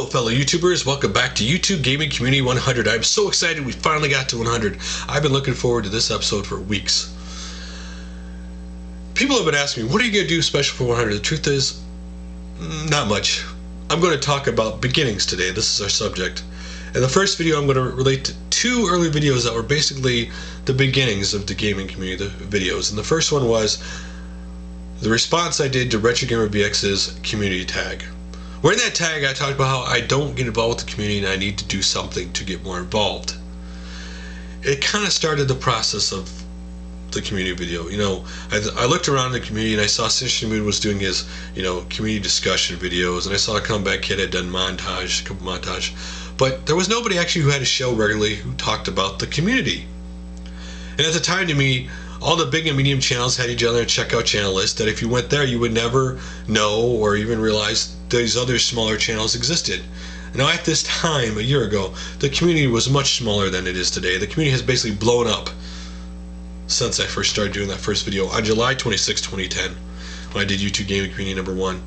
Hello fellow YouTubers, welcome back to YouTube Gaming Community 100. I'm so excited we finally got to 100. I've been looking forward to this episode for weeks. People have been asking me, what are you going to do special for 100? The truth is, not much. I'm going to talk about beginnings today. This is our subject. In the first video I'm going to relate to two early videos that were basically the beginnings of the gaming community, the videos. And the first one was the response I did to RetroGamerVX's Community Tag. Where in that tag I talked about how I don't get involved with the community and I need to do something to get more involved. It kind of started the process of the community video. You know, I looked around the community and I saw Synicalenigma was doing his, community discussion videos, and I saw a Comeback Kid had done a couple montage, but there was nobody actually who had a show regularly who talked about the community. And at the time, to me, all the big and medium channels had each other a checkout channel list that if you went there you would never know or even realize these other smaller channels existed. Now at this time, a year ago, the community was much smaller than it is today. The community has basically blown up since I first started doing that first video on July 26, 2010, when I did YouTube Gaming Community number 1.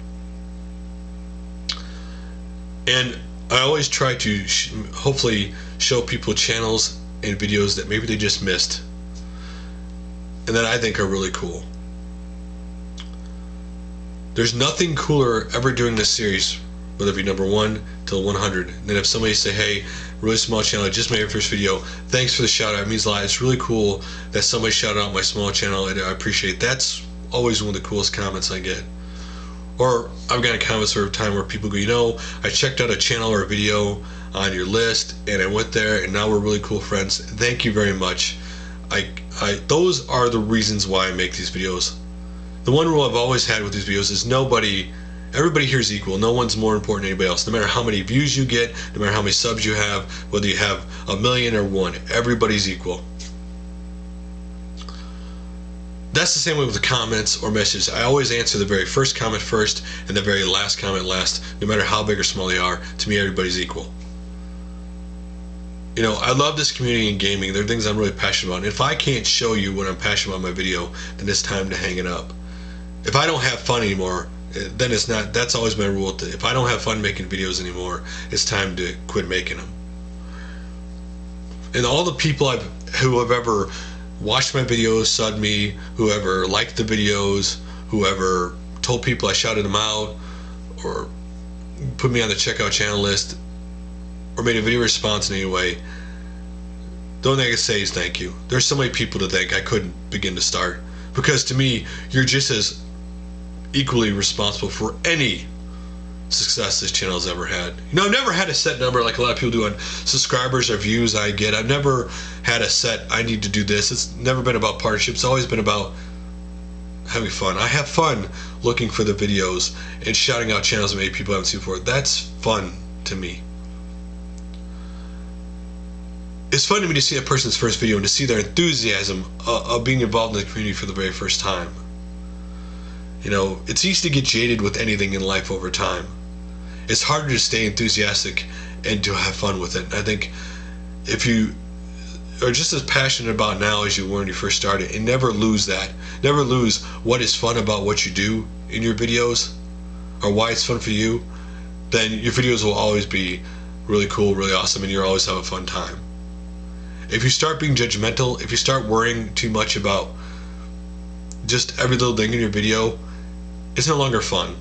And I always try to hopefully show people channels and videos that maybe they just missed and that I think are really cool. There's nothing cooler ever doing this series, whether it be number 1 till 100, than if somebody say, hey, really small channel, I just made your first video, thanks for the shout out, it means a lot, it's really cool that somebody shouted out my small channel, and I appreciate it. That's always one of the coolest comments I get. Or I've gotten comments over time where people go, I checked out a channel or a video on your list and I went there and now we're really cool friends. Thank you very much. Those are the reasons why I make these videos. The one rule I've always had with these videos is everybody here is equal. No one's more important than anybody else. No matter how many views you get, no matter how many subs you have, whether you have 1 million or 1, everybody's equal. That's the same way with the comments or messages. I always answer the very first comment first and the very last comment last, no matter how big or small they are. To me, everybody's equal. I love this community in gaming. There are things I'm really passionate about. And if I can't show you what I'm passionate about in my video, then it's time to hang it up. If I don't have fun anymore, then it's not. That's always my rule. If I don't have fun making videos anymore, it's time to quit making them. And all the people who have ever watched my videos, subbed me, whoever liked the videos, whoever told people I shouted them out, or put me on the checkout channel list, or made a video response in any way, the only thing I can say is thank you. There's so many people to thank I couldn't begin to start. Because to me, you're just as equally responsible for any success this channel has ever had. I've never had a set number like a lot of people do on subscribers or views I get. I've never had a set, I need to do this. It's never been about partnerships. It's always been about having fun. I have fun looking for the videos and shouting out channels that maybe people haven't seen before. That's fun to me. It's fun to me to see a person's first video and to see their enthusiasm of being involved in the community for the very first time. It's easy to get jaded with anything in life over time. It's harder to stay enthusiastic and to have fun with it. And I think if you are just as passionate about now as you were when you first started, and never lose that, never lose what is fun about what you do in your videos or why it's fun for you, then your videos will always be really cool, really awesome, and you'll always have a fun time. If you start being judgmental, if you start worrying too much about just every little thing in your video, it's no longer fun.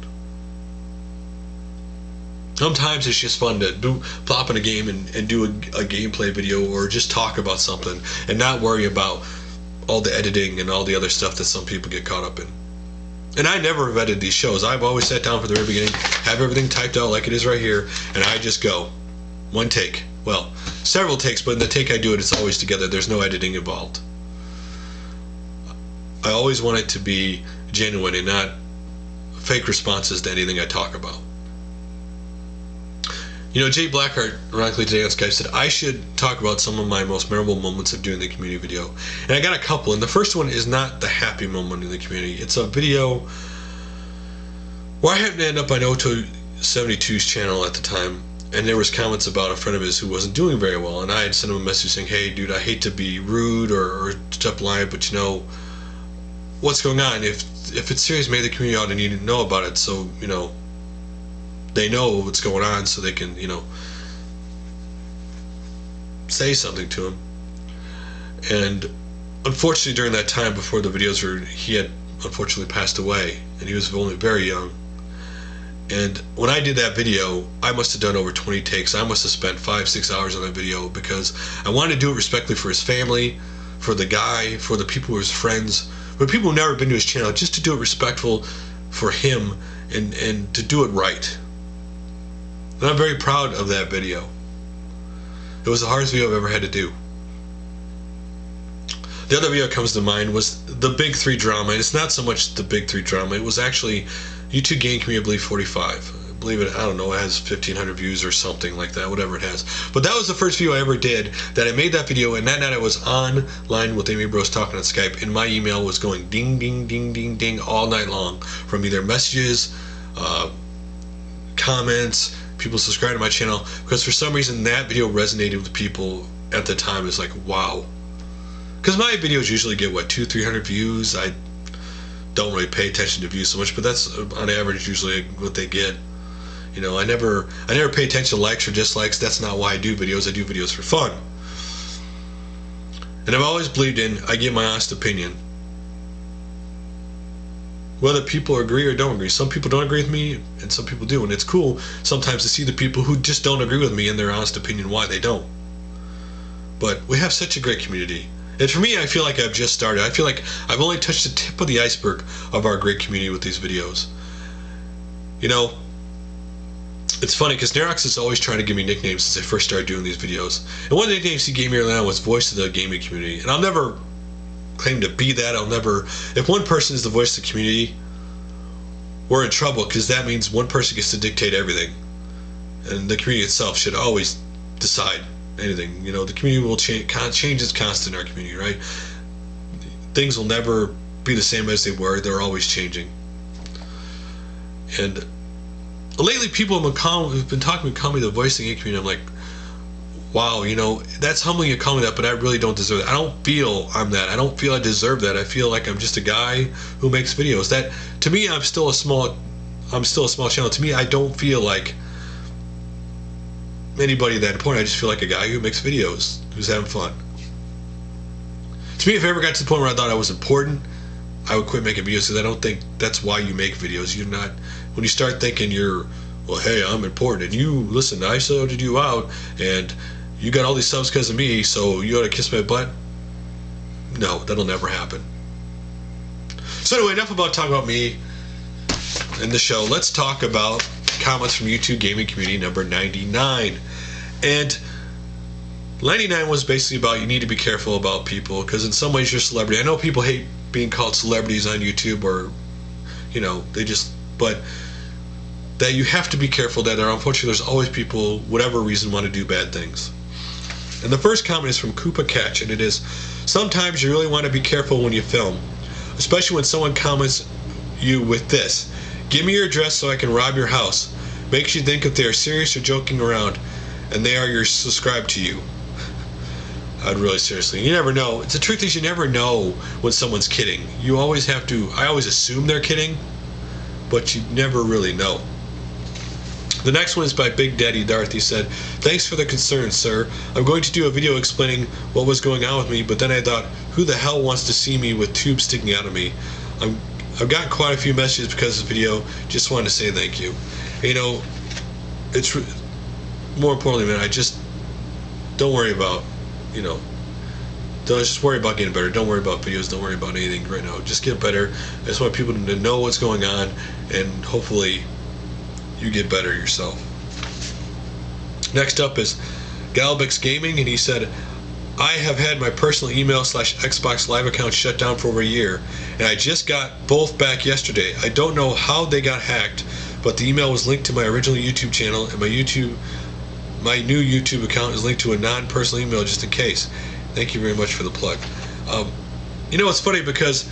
Sometimes it's just fun to plop in a game and do a gameplay video or just talk about something and not worry about all the editing and all the other stuff that some people get caught up in. And I never have edited these shows. I've always sat down from the very beginning, have everything typed out like it is right here, and I just go. One take. Well, several takes, but in the take I do it, it's always together. There's no editing involved. I always want it to be genuine and not fake responses to anything I talk about. Jay Blackheart, ironically today on Skype, said I should talk about some of my most memorable moments of doing the community video. And I got a couple, and the first one is not the happy moment in the community. It's a video where I happened to end up on Oto72's channel at the time, and there was comments about a friend of his who wasn't doing very well, and I had sent him a message saying, hey dude, I hate to be rude or step line, but what's going on? If it's serious, maybe the community ought to need to know about it, so they know what's going on, so they can, you know, say something to him. And unfortunately, during that time before the videos were, he had unfortunately passed away, and he was only very young. And when I did that video, I must have done over 20 takes. I must have spent 5-6 hours on that video, because I wanted to do it respectfully for his family, for the guy, for the people who were his friends, for people who've never been to his channel, just to do it respectful for him, and to do it right. And I'm very proud of that video. It was the hardest video I've ever had to do. The other video that comes to mind was the Big 3 drama, and it's not so much the Big 3 drama, it was actually YouTube Game Community, I believe 45. I believe it, I don't know, it has 1,500 views or something like that, whatever it has. But that was the first video I ever did, that I made that video, and that night I was online with Amy Bros talking on Skype, and my email was going ding, ding, ding, ding, ding all night long, from either messages, comments, people subscribe to my channel, because for some reason that video resonated with people at the time. It's like, wow. Because my videos usually get, what, 200-300 views. I don't really pay attention to views so much, but that's on average usually what they get. You know, I never pay attention to likes or dislikes. That's not why I do videos. I do videos for fun. And I've always believed in, I give my honest opinion, whether people agree or don't agree. Some people don't agree with me, and some people do, and it's cool sometimes to see the people who just don't agree with me and their honest opinion why they don't. But we have such a great community. And for me, I feel like I've just started. I feel like I've only touched the tip of the iceberg of our great community with these videos. You know, it's funny because Nerox is always trying to give me nicknames since I first started doing these videos. And one of the nicknames he gave me early on was Voice of the Gaming Community. And I'll never claim to be that. I'll never... If one person is the voice of the community, we're in trouble, because that means one person gets to dictate everything. And the community itself should always decide anything. You know, the community will change. Change is constant in our community, right? Things will never be the same as they were. They're always changing. And lately, people have been talking to call me the voice of the gaming community. I'm like, wow, you know, that's humbling you call me that, but I really don't deserve it. I don't feel I'm that. I don't feel I deserve that. I feel like I'm just a guy who makes videos. That, to me, I'm still a small channel. To me, I don't feel like anybody that important. I just feel like a guy who makes videos, who's having fun. To me, if I ever got to the point where I thought I was important, I would quit making videos, because I don't think that's why you make videos. You're not, when you start thinking you're, well, hey, I'm important, and you, listen, I shouted you out, and you got all these subs because of me, so you ought to kiss my butt. No, that'll never happen. So anyway, enough about talking about me in the show. Let's talk about comments from YouTube Gaming Community number 99. And 99 was basically about, you need to be careful about people, because in some ways you're a celebrity. I know people hate being called celebrities on YouTube, or, you know, they just, but that you have to be careful that unfortunately there's always people, whatever reason, want to do bad things. And the first comment is from Koopa Catch, and it is, sometimes you really want to be careful when you film, especially when someone comments you with this: give me your address so I can rob your house. Makes you think if they are serious or joking around, and they are subscribed to you. I'd really seriously. You never know. The truth is, you never know when someone's kidding. You always have to. I always assume they're kidding, but you never really know. The next one is by Big Daddy Darth. He said, thanks for the concern, sir. I'm going to do a video explaining what was going on with me, but then I thought, who the hell wants to see me with tubes sticking out of me? I've gotten quite a few messages because of this video. Just wanted to say thank you. You know, it's more importantly, man, I just don't worry about, you know, don't just worry about getting better. Don't worry about videos. Don't worry about anything right now. Just get better. I just want people to know what's going on, and hopefully you get better yourself. Next up is Galbix Gaming, and he said, I have had my personal email / Xbox Live account shut down for over a year, and I just got both back yesterday. I don't know how they got hacked, but the email was linked to my original YouTube channel, and my new YouTube account is linked to a non-personal email just in case. Thank you very much for the plug. You know, it's funny because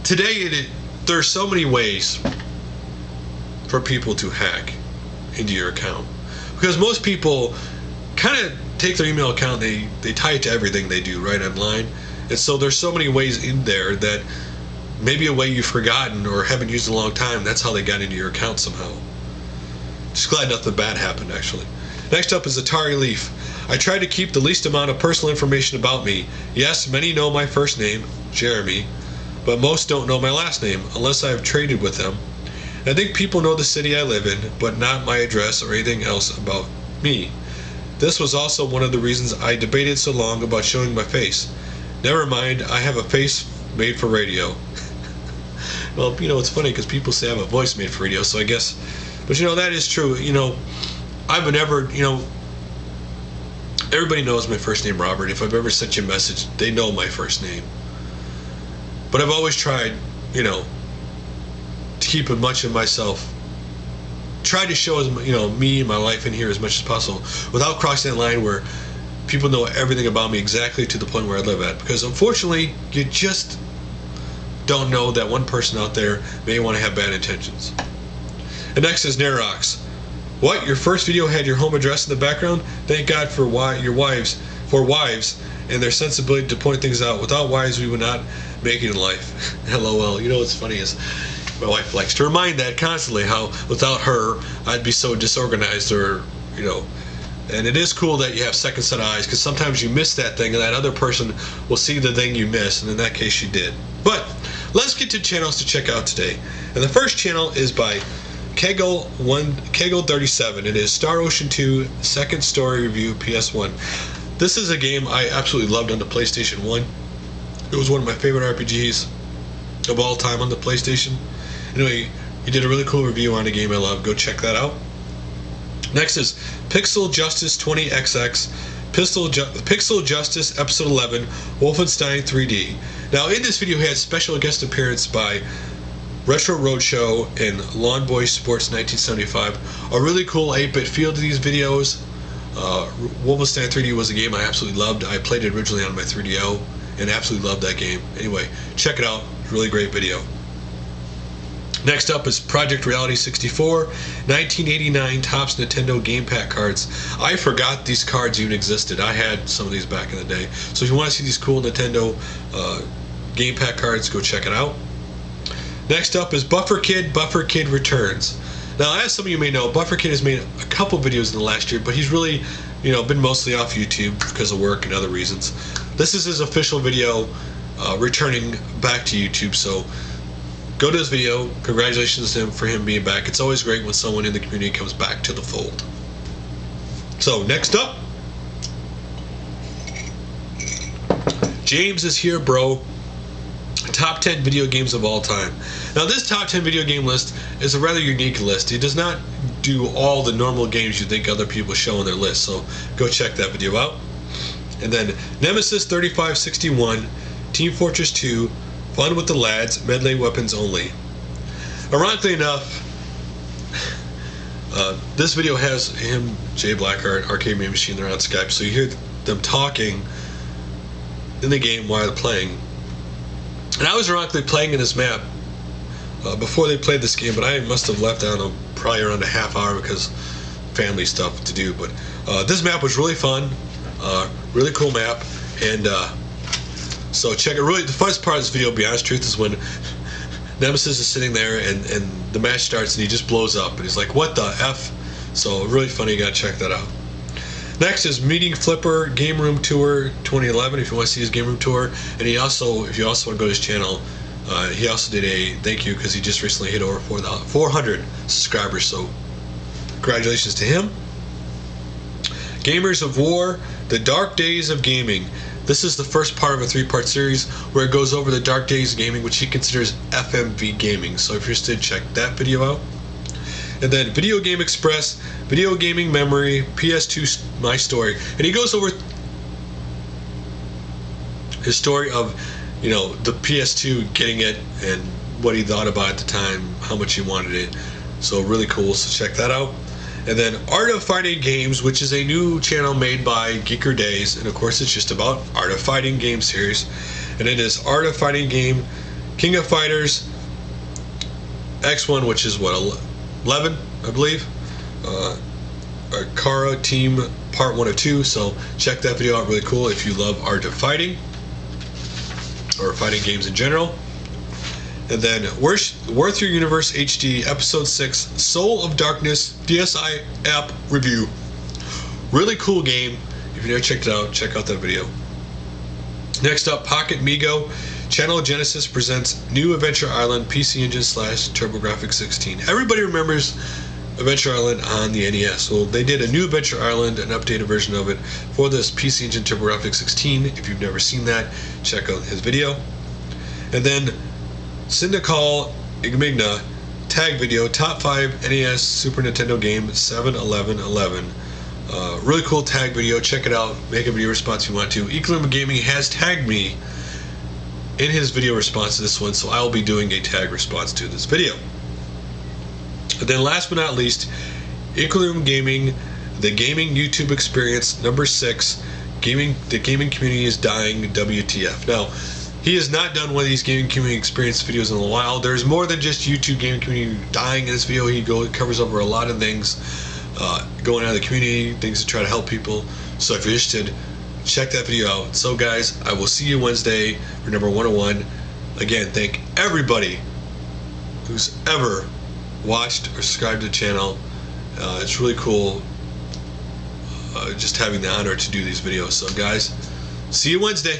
today there are so many ways for people to hack into your account, because most people kind of take their email account, they tie it to everything they do right online, and so there's so many ways in there that maybe a way you've forgotten or haven't used in a long time, that's how they got into your account somehow. Just glad nothing bad happened, actually. Next up is Atari Leaf. I try to keep the least amount of personal information about me. Yes, many know my first name, Jeremy, but most don't know my last name, unless I have traded with them. I think people know the city I live in, but not my address or anything else about me. This was also one of the reasons I debated so long about showing my face. Never mind, I have a face made for radio. Well, you know, it's funny because people say I have a voice made for radio, so I guess, but you know, that is true. You know, I've never, you know, everybody knows my first name, Robert. If I've ever sent you a message, they know my first name. But I've always tried, you know, to keep as much of myself, try to show, as you know, me and my life in here as much as possible without crossing that line where people know everything about me exactly to the point where I live at. Because unfortunately, you just don't know that one person out there may want to have bad intentions. And next is Nerox. What? Your first video had your home address in the background? Thank God for your wives and their sensibility to point things out. Without wives, we would not make it in life. LOL. You know what's funny is my wife likes to remind that constantly, how without her I'd be so disorganized, or you know. And it is cool that you have second set of eyes, because sometimes you miss that thing and that other person will see the thing you missed, and in that case you did. But let's get to channels to check out today. And the first channel is by Kegel37. It is Star Ocean 2 Second Story Review PS1. This is a game I absolutely loved on the PlayStation 1. It was one of my favorite RPGs of all time on the PlayStation. Anyway, he did a really cool review on a game I love. Go check that out. Next is Pixel Justice 20XX, Pixel Justice Episode 11, Wolfenstein 3D. Now in this video he had special guest appearance by Retro Roadshow and Lawn Boy Sports 1975. A really cool 8-bit feel to these videos. Wolfenstein 3D was a game I absolutely loved. I played it originally on my 3DO and absolutely loved that game. Anyway, check it out. Really great video. Next up is Project Reality 64, 1989 Topps Nintendo Game Pack cards. I forgot these cards even existed. I had some of these back in the day. So if you want to see these cool Nintendo Game Pack cards, go check it out. Next up is Bufferkid, Bufferkid Returns. Now, as some of you may know, Bufferkid has made a couple videos in the last year, but he's really, you know, been mostly off YouTube because of work and other reasons. This is his official video returning back to YouTube, so go to this video. Congratulations to him for him being back. It's always great when someone in the community comes back to the fold. So, next up, JamesIsHereBro. Top 10 video games of all time. Now this top 10 video game list is a rather unique list. It does not do all the normal games you think other people show on their list, so go check that video out. And then Nemesis3561 Team Fortress 2 Fun with the Lads, Melee Weapons Only. Ironically enough, this video has him, Jay Blackheart, Arcade Main Machine, they're on Skype, so you hear them talking in the game while they're playing. And I was ironically playing in this map before they played this game, but I must have left, I don't know, probably around a half hour because family stuff to do. But this map was really fun, really cool map, and so check it. Really, the funnest part of this video, to be honest truth, is when Nemesis is sitting there and the match starts and he just blows up and he's like, what the F? So really funny, you gotta check that out. Next is MeetingFlipper Game Room Tour 2011, if you want to see his Game Room Tour. And he also, if you also want to go to his channel, he also did a thank you because he just recently hit over 400 subscribers, so congratulations to him. GamerzOfWar, The Dark Days of Gaming. This is the first part of a 3-part series where it goes over the dark days of gaming, which he considers FMV gaming. So if you're interested, check that video out. And then VideoGameExpress, Video Gaming Memory, PS2 My Story. And he goes over his story of, you know, the PS2 getting it and what he thought about at the time, how much he wanted it. So really cool, so check that out. And then ArtofFightingGames, which is a new channel made by Geeker Days, and of course it's just about Art of Fighting game series. And it is Art of Fighting Game, King of Fighters, X1, which is what, 11, I believe. Ikari Team Part 1 of 2, so check that video out, really cool if you love Art of Fighting, or fighting games in general. And then Worth Your Universe HD Episode 6 Soul of Darkness DSi app review. Really cool game. If you never checked it out, check out that video. Next up, Pocketmego Channel Genesis presents New Adventure Island PCEngine / TurboGrafx-16. Everybody remembers Adventure Island on the NES. Well, they did a new Adventure Island, an updated version of it for this PCEngine TurboGrafx-16. If you've never seen that, check out his video. And then Synicalenigma TAG video, Top 5 NES Super Nintendo Game 7-11-11. Really cool tag video. Check it out. Make a video response if you want to. Ikari Gaming has tagged me in his video response to this one, so I will be doing a tag response to this video. And then last but not least, Ikari Gaming, the gaming YouTube experience number 6. The gaming community is dying. WTF. Now, he has not done one of these gaming community experience videos in a while. There's more than just YouTube gaming community dying in this video. He covers over a lot of things going on in the community, things to try to help people. So if you're interested, check that video out. So guys, I will see you Wednesday for number 101. Again, thank everybody who's ever watched or subscribed to the channel. It's really cool just having the honor to do these videos. So guys, see you Wednesday.